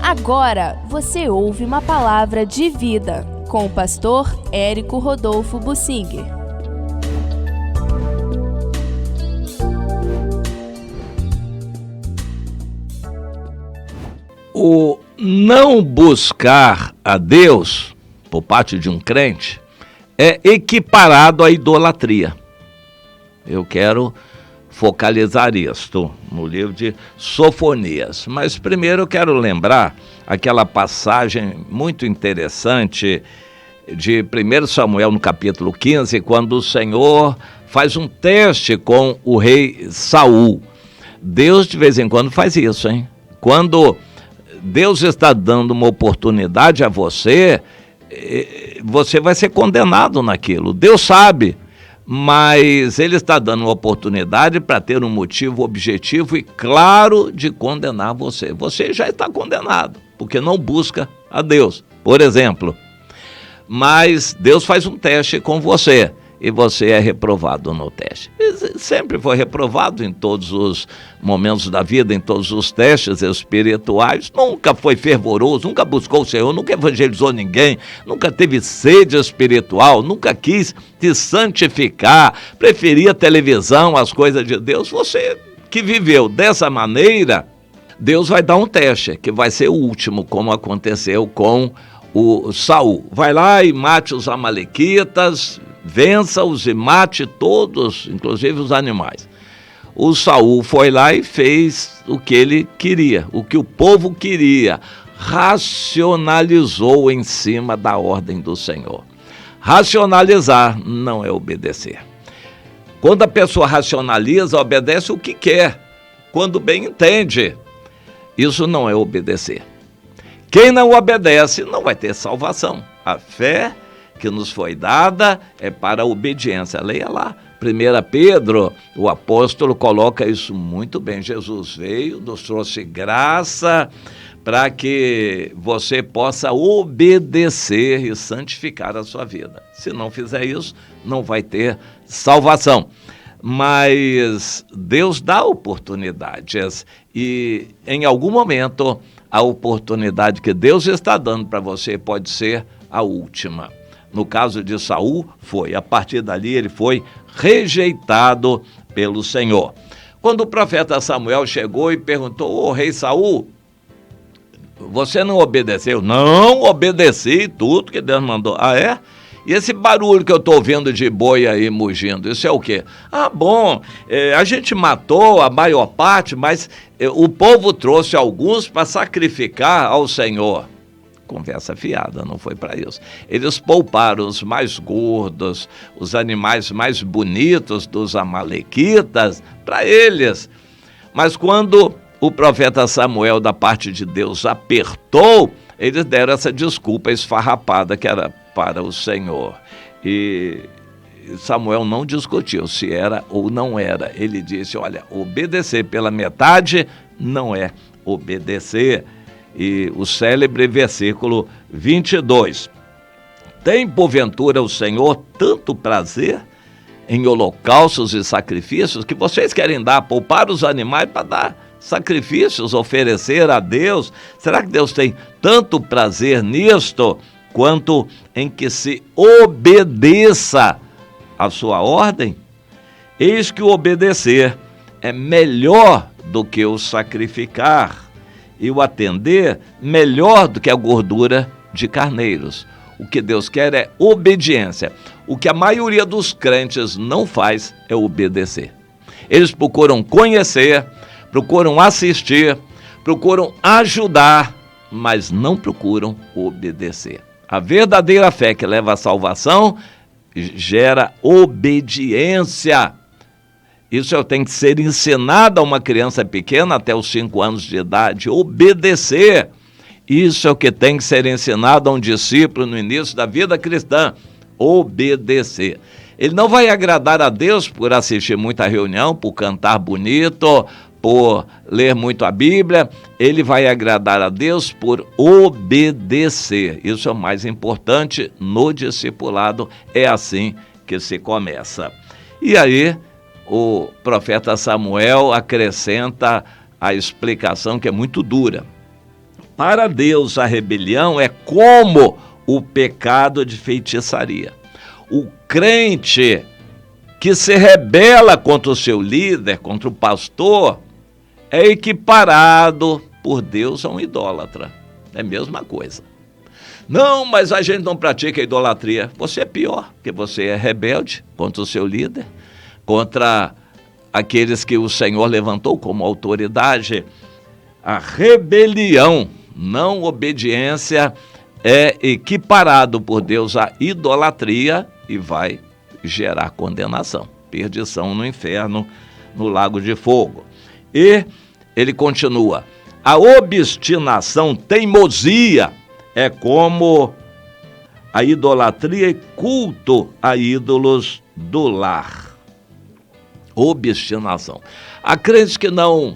Agora você ouve uma palavra de vida com o pastor Érico Rodolfo Bussinger. O não buscar a Deus, por parte de um crente, é equiparado à idolatria. Eu quero focalizar isto no livro de Sofonias. Mas primeiro eu quero lembrar aquela passagem muito interessante de 1 Samuel, no capítulo 15, quando o Senhor faz um teste com o rei Saul. Deus de vez em quando faz isso, hein? Quando Deus está dando uma oportunidade a você, você vai ser condenado naquilo. Deus sabe, mas Ele está dando uma oportunidade para ter um motivo objetivo e claro de condenar você. Você já está condenado, porque não busca a Deus, por exemplo. Mas Deus faz um teste com você e você é reprovado no teste. Sempre foi reprovado em todos os momentos da vida, em todos os testes espirituais. Nunca foi fervoroso, nunca buscou o Senhor, nunca evangelizou ninguém, nunca teve sede espiritual, nunca quis se santificar, preferia televisão, as coisas de Deus. Você que viveu dessa maneira, Deus vai dar um teste, que vai ser o último, como aconteceu com o Saul. Vai lá e mate os amalequitas, vença-os e mate todos, inclusive os animais. O Saul foi lá e fez o que ele queria, o que o povo queria, racionalizou em cima da ordem do Senhor. Racionalizar não é obedecer. Quando a pessoa racionaliza, obedece o que quer, quando bem entende. Isso não é obedecer. Quem não obedece não vai ter salvação. A fé que nos foi dada é para a obediência. Leia lá, 1 Pedro, o apóstolo coloca isso muito bem. Jesus veio, nos trouxe graça para que você possa obedecer e santificar a sua vida. Se não fizer isso, não vai ter salvação. Mas Deus dá oportunidades e em algum momento a oportunidade que Deus está dando para você pode ser a última. No caso de Saul, foi. A partir dali, ele foi rejeitado pelo Senhor. Quando o profeta Samuel chegou e perguntou: ô rei Saul, você não obedeceu? Não obedeci tudo que Deus mandou. Ah, é? E esse barulho que eu estou ouvindo de boi aí mugindo, isso é o quê? Ah, bom, a gente matou a maior parte, mas o povo trouxe alguns para sacrificar ao Senhor. Conversa fiada, não foi para isso. Eles pouparam os mais gordos, os animais mais bonitos dos amalequitas para eles. Mas quando o profeta Samuel, da parte de Deus, apertou, eles deram essa desculpa esfarrapada que era para o Senhor. E Samuel não discutiu se era ou não era. Ele disse: olha, obedecer pela metade não é obedecer. E o célebre versículo 22. Tem porventura o Senhor tanto prazer em holocaustos e sacrifícios que vocês querem dar, poupar os animais para dar sacrifícios, oferecer a Deus? Será que Deus tem tanto prazer nisto quanto em que se obedeça a sua ordem? Eis que o obedecer é melhor do que o sacrificar, e o atender melhor do que a gordura de carneiros. O que Deus quer é obediência. O que a maioria dos crentes não faz é obedecer. Eles procuram conhecer, procuram assistir, procuram ajudar, mas não procuram obedecer. A verdadeira fé que leva à salvação gera obediência. Isso tem que ser ensinado a uma criança pequena até os 5 anos de idade, obedecer. Isso é o que tem que ser ensinado a um discípulo no início da vida cristã, obedecer. Ele não vai agradar a Deus por assistir muita reunião, por cantar bonito, por ler muito a Bíblia. Ele vai agradar a Deus por obedecer. Isso é o mais importante no discipulado, é assim que se começa. E aí, o profeta Samuel acrescenta a explicação que é muito dura. Para Deus, a rebelião é como o pecado de feitiçaria. O crente que se rebela contra o seu líder, contra o pastor, é equiparado por Deus a um idólatra. É a mesma coisa. Não, mas a gente não pratica idolatria. Você é pior, porque você é rebelde contra o seu líder, contra aqueles que o Senhor levantou como autoridade. A rebelião, não obediência, é equiparado por Deus à idolatria e vai gerar condenação, perdição no inferno, no lago de fogo. E ele continua: a obstinação, teimosia, é como a idolatria e culto a ídolos do lar. Obstinação. Há crentes que não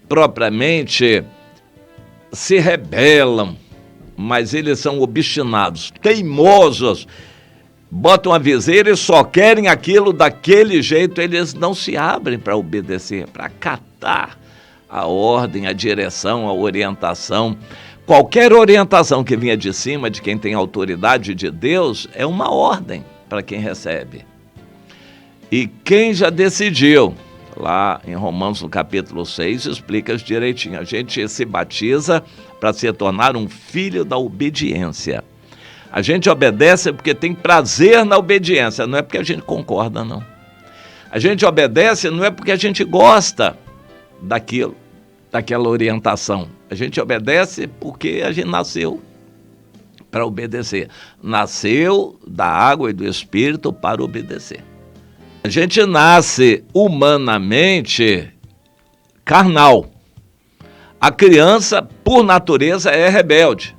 propriamente se rebelam, mas eles são obstinados, teimosos, botam a viseira e só querem aquilo daquele jeito, eles não se abrem para obedecer, para acatar a ordem, a direção, a orientação. Qualquer orientação que vinha de cima, de quem tem autoridade de Deus, é uma ordem para quem recebe. E quem já decidiu, lá em Romanos, no capítulo 6, explica direitinho. A gente se batiza para se tornar um filho da obediência. A gente obedece porque tem prazer na obediência, não é porque a gente concorda, não. A gente obedece não é porque a gente gosta daquilo, daquela orientação. A gente obedece porque a gente nasceu para obedecer. Nasceu da água e do Espírito para obedecer. A gente nasce humanamente carnal. A criança, por natureza, é rebelde.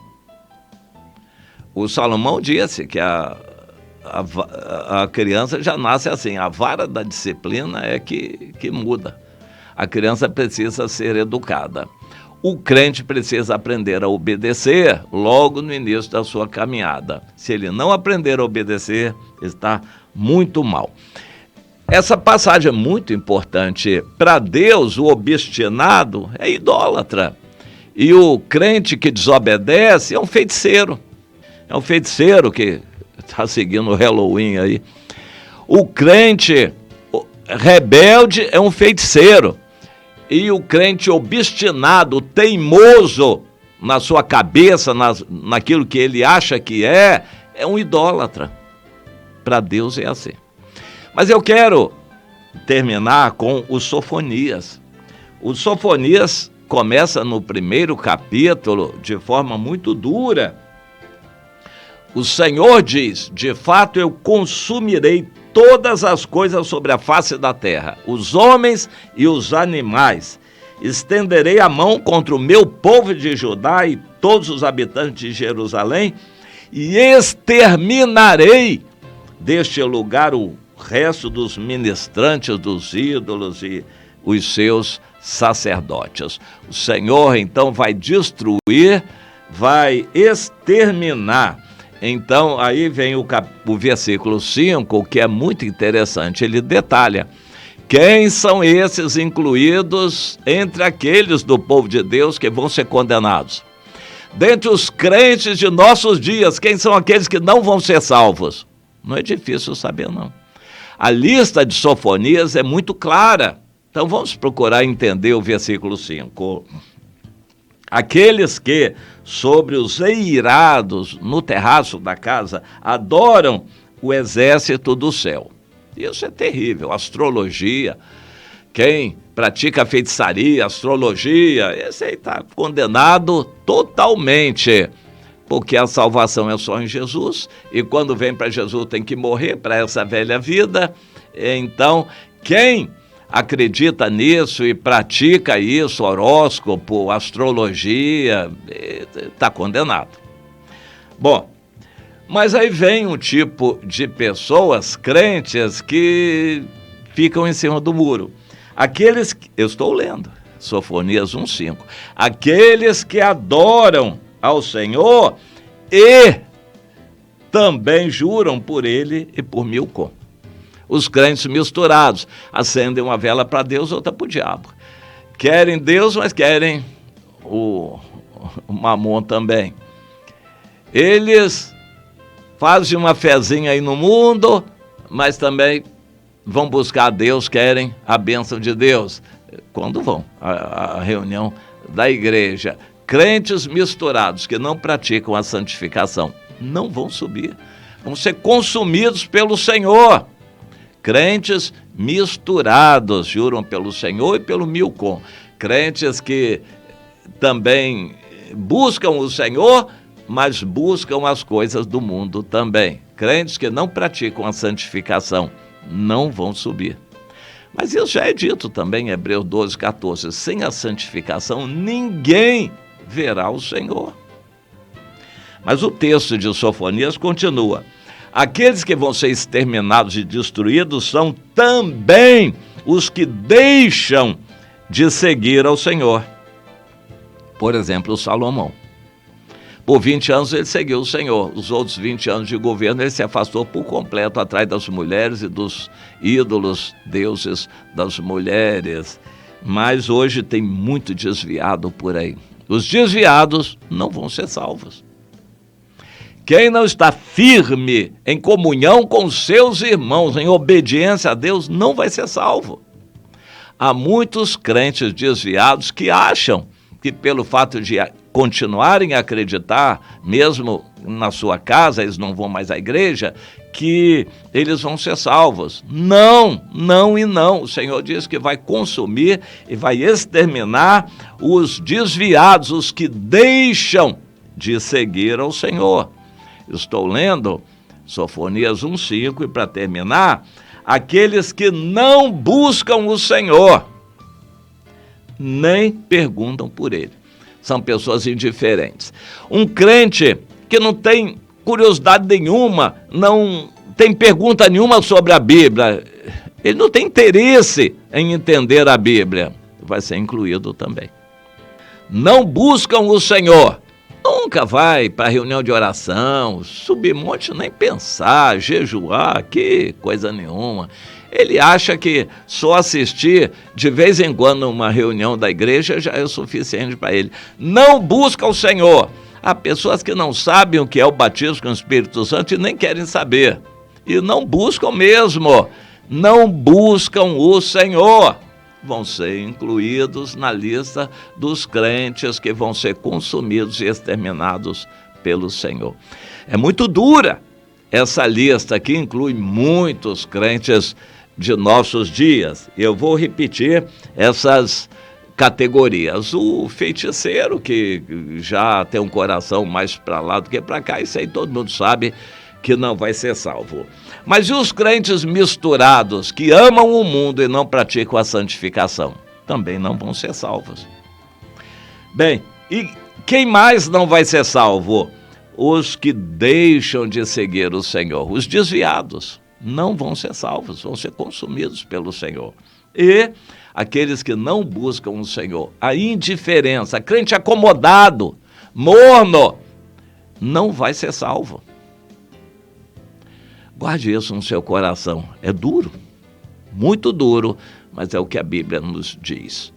O Salomão disse que a criança já nasce assim, a vara da disciplina é que muda. A criança precisa ser educada. O crente precisa aprender a obedecer logo no início da sua caminhada. Se ele não aprender a obedecer, está muito mal. Essa passagem é muito importante. Para Deus, o obstinado é idólatra. E o crente que desobedece é um feiticeiro. É um feiticeiro que está seguindo o Halloween aí. O crente rebelde é um feiticeiro. E o crente obstinado, teimoso na sua cabeça, naquilo que ele acha que é um idólatra. Para Deus é assim. Mas eu quero terminar com o Sofonias. O Sofonias começa no primeiro capítulo de forma muito dura. O Senhor diz: de fato eu consumirei todas as coisas sobre a face da terra, os homens e os animais. Estenderei a mão contra o meu povo de Judá e todos os habitantes de Jerusalém e exterminarei deste lugar o resto dos ministrantes dos ídolos e os seus sacerdotes. O Senhor então vai destruir, vai exterminar. Então aí vem o versículo 5, que é muito interessante. Ele detalha quem são esses incluídos entre aqueles do povo de Deus que vão ser condenados. Dentre os crentes de nossos dias, quem são aqueles que não vão ser salvos? Não é difícil saber, não. A lista de Sofonias é muito clara. Então vamos procurar entender o versículo 5. Aqueles que, sobre os eirados no terraço da casa, adoram o exército do céu. Isso é terrível. Astrologia, quem pratica feitiçaria, astrologia, esse aí está condenado totalmente. Porque a salvação é só em Jesus, e quando vem para Jesus tem que morrer para essa velha vida. Então, quem acredita nisso e pratica isso, horóscopo, astrologia, está condenado. Bom, mas aí vem um tipo de pessoas crentes que ficam em cima do muro. Aqueles que, eu estou lendo, Sofonias 1:5, aqueles que adoram ao Senhor e também juram por ele e por Milcom. Os crentes misturados acendem uma vela para Deus, outra para o diabo. Querem Deus, mas querem o mamon também. Eles fazem uma fezinha aí no mundo, mas também vão buscar a Deus, querem a bênção de Deus. Quando vão à reunião da igreja, crentes misturados que não praticam a santificação, não vão subir, vão ser consumidos pelo Senhor. Crentes misturados, juram pelo Senhor e pelo Milcom. Crentes que também buscam o Senhor, mas buscam as coisas do mundo também. Crentes que não praticam a santificação não vão subir. Mas isso já é dito também em Hebreus 12, 14. Sem a santificação, ninguém verá o Senhor. Mas o texto de Sofonias continua. Aqueles que vão ser exterminados e destruídos são também os que deixam de seguir ao Senhor. Por exemplo, Salomão. Por 20 anos ele seguiu o Senhor. Os outros 20 anos de governo ele se afastou por completo atrás das mulheres e dos ídolos, deuses das mulheres. Mas hoje tem muito desviado por aí. Os desviados não vão ser salvos. Quem não está firme em comunhão com seus irmãos, em obediência a Deus, não vai ser salvo. Há muitos crentes desviados que acham que pelo fato de continuarem a acreditar, mesmo na sua casa, eles não vão mais à igreja, que eles vão ser salvos. Não, não e não. O Senhor diz que vai consumir e vai exterminar os desviados, os que deixam de seguir ao Senhor. Estou lendo Sofonias 1,5 e para terminar, aqueles que não buscam o Senhor, nem perguntam por ele. São pessoas indiferentes. Um crente que não tem curiosidade nenhuma, não tem pergunta nenhuma sobre a Bíblia, ele não tem interesse em entender a Bíblia, vai ser incluído também. Não buscam o Senhor. Nunca vai para reunião de oração, subir monte, nem pensar, jejuar, que coisa nenhuma. Ele acha que só assistir de vez em quando uma reunião da igreja já é o suficiente para ele. Não busca o Senhor. Há pessoas que não sabem o que é o batismo com o Espírito Santo e nem querem saber. E não buscam mesmo. Não buscam o Senhor. Vão ser incluídos na lista dos crentes que vão ser consumidos e exterminados pelo Senhor. É muito dura essa lista que inclui muitos crentes de nossos dias. Eu vou repetir essas categorias. O feiticeiro, que já tem um coração mais para lá do que para cá, isso aí todo mundo sabe que não vai ser salvo. Mas e os crentes misturados, que amam o mundo e não praticam a santificação? Também não vão ser salvos. Bem, e quem mais não vai ser salvo? Os que deixam de seguir o Senhor. Os desviados não vão ser salvos, vão ser consumidos pelo Senhor. E aqueles que não buscam o Senhor, a indiferença, crente acomodado, morno, não vai ser salvo. Guarde isso no seu coração. É duro, muito duro, mas é o que a Bíblia nos diz.